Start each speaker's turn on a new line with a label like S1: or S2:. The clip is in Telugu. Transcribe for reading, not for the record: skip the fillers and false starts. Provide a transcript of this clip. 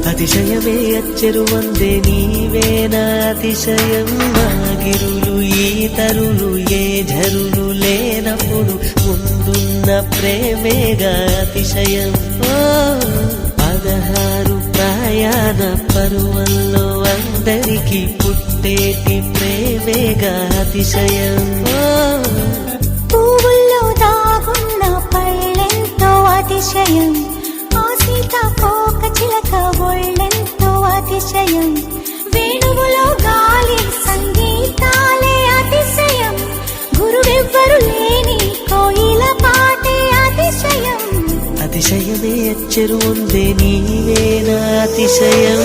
S1: అతిశయమే అచ్చెరు వందే నీవేనా అతిశయం గిరులు ఈ తరులు ఏ ఝరులు లేనప్పుడు ముందున్న ప్రేమేగా అతిశయం 16 ప్రయాణ పరువల్లో అందరికీ పుట్టేటి ప్రేమేగా అతిశయం
S2: పువ్వుల్లో దాగున్న పళ్ళెంతో అతిశయం ఆ సీతాకోక చిలక ఒళ్ళెంతో అతిశయం వేణువులో గాలి సంగీతాలే అతిశయం గురువెవ్వరు లేని కోయిల పాటే అతిశయం
S1: అతిశయమే అచ్చెరు వందే నీవేనా అతిశయం